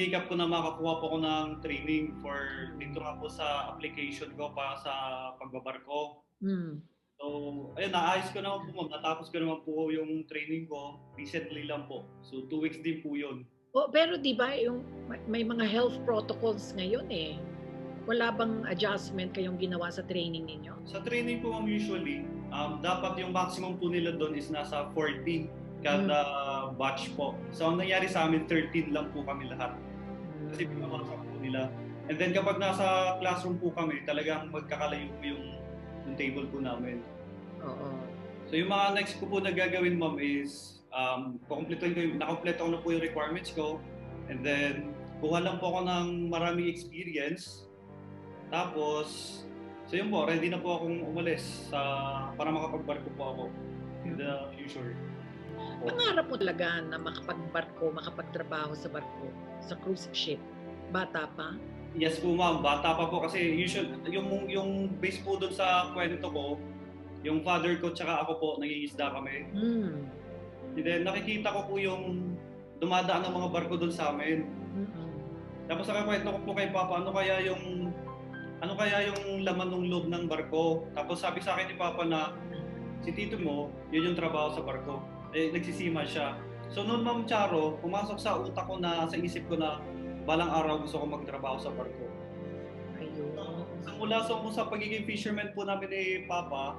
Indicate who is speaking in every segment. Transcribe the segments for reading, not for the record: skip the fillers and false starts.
Speaker 1: sinikap ko na makakuha po ako ng training for dito nga po sa application ko para sa pagbabarko.
Speaker 2: Mm.
Speaker 1: So, ayun, naayos ko naman po ma'am. Natapos ko naman po yung training ko. Recently lang po. So, 2 weeks din po yun.
Speaker 2: Oh, pero 'di ba yung may mga health protocols ngayon eh. Wala bang adjustment kayong ginawa sa training ninyo?
Speaker 1: Sa training po ma'am usually, dapat yung maximum po nila doon is nasa 40 kada batch po. So, ang nangyari sa amin, 13 lang po kami lahat. Kasi pinamasak po nila. And then kapag nasa classroom po kami, talagang magkakalayo po yung table po namin.
Speaker 2: Oo.
Speaker 1: So yung mga next ko po na gagawin ma'am is nakompleto ko na po yung requirements ko. And then kuha lang po ako ng maraming experience. Tapos, so yun po, ready na po akong umalis para makapagbarko po ako in the future.
Speaker 2: Pangarap mo talaga na makapagbarko, makapagtrabaho sa barko, sa cruise ship? Bata pa?
Speaker 1: Yes po ma'am, bata pa po kasi yung base po doon sa kwento ko, yung father ko tsaka ako po, nangingisda kami. And then nakikita ko po yung dumadaan ng mga barko doon sa amin. Tapos nakakwento ko po kay Papa, ano kaya yung laman ng loob ng barko. Tapos sabi sa akin ni Papa na si tito mo, yun yung trabaho sa barko. Nagsisima siya. So noon ma'am Charo, pumasok sa utak ko na, sa isip ko na balang araw gusto ko magtrabaho sa barko.
Speaker 2: Ayun.
Speaker 1: So mula sa pagiging fisherman po namin ni Papa,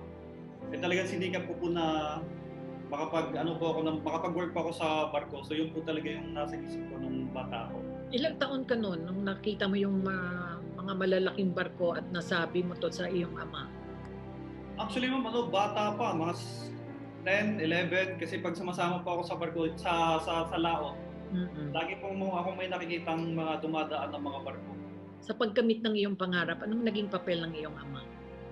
Speaker 1: talagang sinikap ko po na makapag-work po ako sa barko. So yun po talaga yung nasa isip ko nung bata ako.
Speaker 2: Ilang taon ka noon nung nakita mo yung mga malalaking barko at nasabi mo to sa iyong ama?
Speaker 1: Actually ma'am, bata pa, mga 10, 11, kasi pag sumasama po ako sa barko, sa lao, lagi pong ako may nakikitang mga dumadaan ng mga barko.
Speaker 2: Sa pagkamit ng iyong pangarap, anong naging papel ng iyong ama?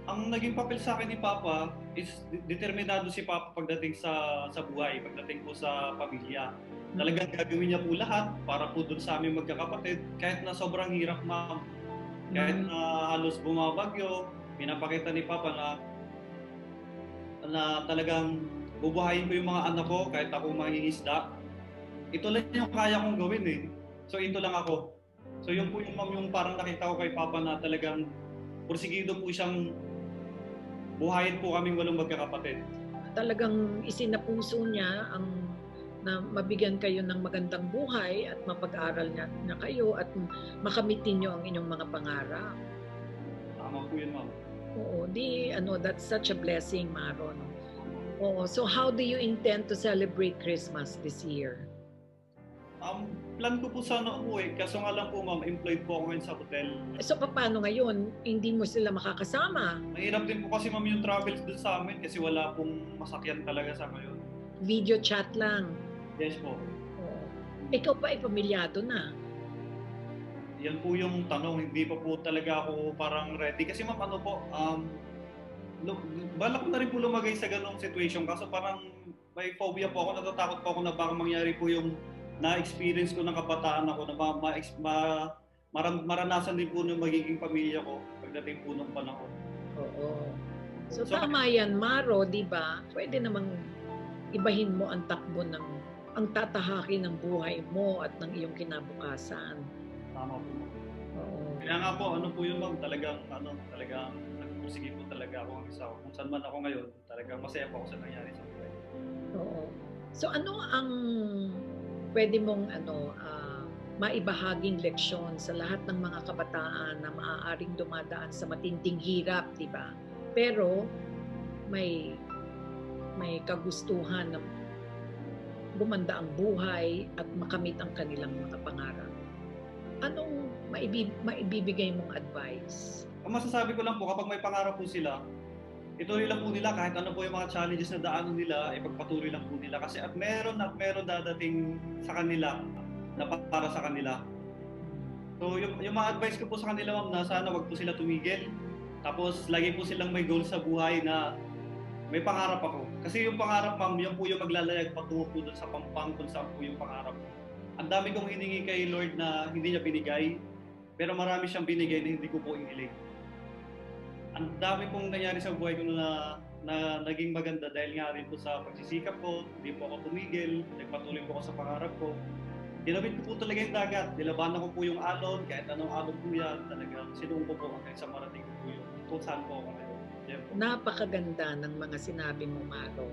Speaker 1: Ang naging papel sa akin ni Papa is determinado si Papa pagdating sa buhay, pagdating po sa pamilya. Talagang gagawin niya po lahat para po dun sa aming magkakapatid, kahit na sobrang hirap ma'am, kahit na halos bumabagyo, pinapakita ni Papa na talagang bubuhayin ko yung mga anak ko kahit ako mangingisda. Ito lang yung kaya kong gawin eh. So ito lang ako. So yun po yung parang nakita ko kay Papa na talagang porsigido po siyang buhayin po kaming walong magkakapatid.
Speaker 2: Talagang isinapuso niya na mabigyan kayo ng magandang buhay at mapag-aral na kayo at makamit niyo ang inyong mga pangarap.
Speaker 1: Tama po yun, ma'am.
Speaker 2: Oo, that's such a blessing, Maro. No? Oo, so how do you intend to celebrate Christmas this year?
Speaker 1: Plan ko po sana umuwi, kaso nga lang po ma'am, employed po ako ngayon sa hotel.
Speaker 2: So paano ngayon? Hindi mo sila makakasama?
Speaker 1: Mahirap din po kasi ma'am yung travels doon sa amin kasi wala pong masakyan talaga sa ngayon.
Speaker 2: Video chat lang?
Speaker 1: Yes po.
Speaker 2: Oo. Ikaw pa ay pamilyado na?
Speaker 1: Yan po yung tanong, hindi pa po talaga ako parang ready. Kasi ma'am, balak ko na rin po lumagay sa ganong situation kaso parang may phobia po ako, natatakot po ako na baka mangyari po yung na-experience ko ng kabataan ako na maranasan din po ng magiging pamilya ko pagdating po ng panahon.
Speaker 2: Oo. So tama yan, Maro, di ba? Pwede namang ibahin mo ang takbo ang tatahakin ng buhay mo at ng iyong kinabukasan.
Speaker 1: Tama po.
Speaker 2: Oo.
Speaker 1: Kaya nga po, yun ma'am, talagang nagpursige po talaga ako ang isa. Kung saan man ako ngayon, talagang masaya po ako sa nangyari sa buhay.
Speaker 2: Oo. So ano ang pwede mong maibahaging leksyon sa lahat ng mga kabataan na maaaring dumadaan sa matinding hirap, di ba? Pero may kagustuhan na gumanda ang buhay at makamit ang kanilang mga pangarap. Anong maibibigay mong advice?
Speaker 1: Ang masasabi ko lang po, kapag may pangarap po sila, ituloy lang po nila kahit ano po yung mga challenges na daanan nila, ipagpatuloy lang po nila. Kasi at meron dadating sa kanila na para sa kanila. So yung mga advice ko po sa kanila ma'am na sana wag po sila tumigil. Tapos lagi po silang may goal sa buhay na may pangarap ako. Kasi yung pangarap ma'am, yan po yung maglalayag patungo po doon sa pampang kung saan po yung pangarap ko. Ang dami kong hiningi kay Lord na hindi niya binigay, pero marami siyang binigay na hindi ko po inilig. Ang dami pong nangyari sa buhay ko na naging maganda dahil nga rin po sa pagsisikap ko, hindi po ako tumigil, nagpatuloy po ako sa pangarap ko. Tinawid ko po talaga yung dagat. Nilabanan ko po yung alon, kahit anong alon po yan, talagang sinuong ko po hanggang sa marating ko po yung kung saan po ako ngayon. Yan po.
Speaker 2: Napakaganda ng mga sinabi mo, Maro.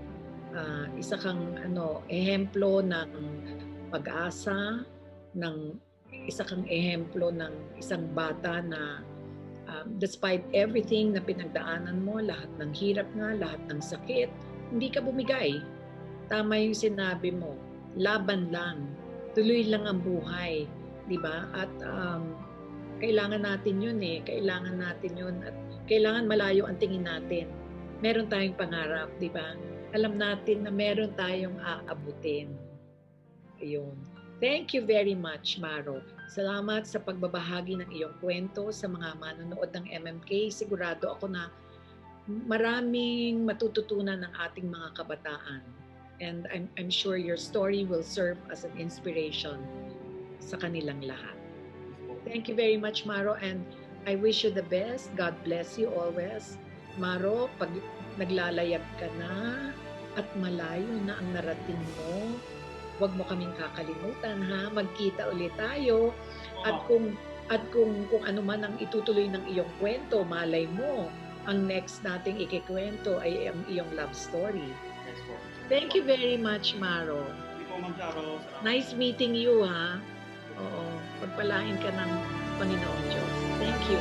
Speaker 2: Isa kang ehemplo ng pag-asa, isa kang ehemplo ng isang bata na despite everything na pinagdaanan mo, lahat ng hirap nga, lahat ng sakit, hindi ka bumigay. Tama yung sinabi mo, laban lang, tuloy lang ang buhay, di ba? At kailangan natin yun kailangan natin yun at kailangan malayo ang tingin natin. Meron tayong pangarap, di ba? Alam natin na meron tayong aabutin. Ayun. Thank you very much, Maro. Salamat sa pagbabahagi ng iyong kwento sa mga manonood ng MMK. Sigurado ako na maraming matututunan ng ating mga kabataan. And I'm sure your story will serve as an inspiration sa kanilang lahat. Thank you very much, Maro, and I wish you the best. God bless you always. Maro, pag naglalayag ka na at malayo na ang narating mo, huwag mo kaming kakalimutan, ha? Magkita ulit tayo. At kung ano man ang itutuloy ng iyong kwento, malay mo, ang next nating ikikwento ay ang iyong love story.
Speaker 1: Yes po.
Speaker 2: Thank you very much, Maro.
Speaker 1: Hindi po, Ma'am Charo. Salamat.
Speaker 2: Nice meeting you, ha? Oo. Pagpalain ka ng Panginoong Diyos. Thank you.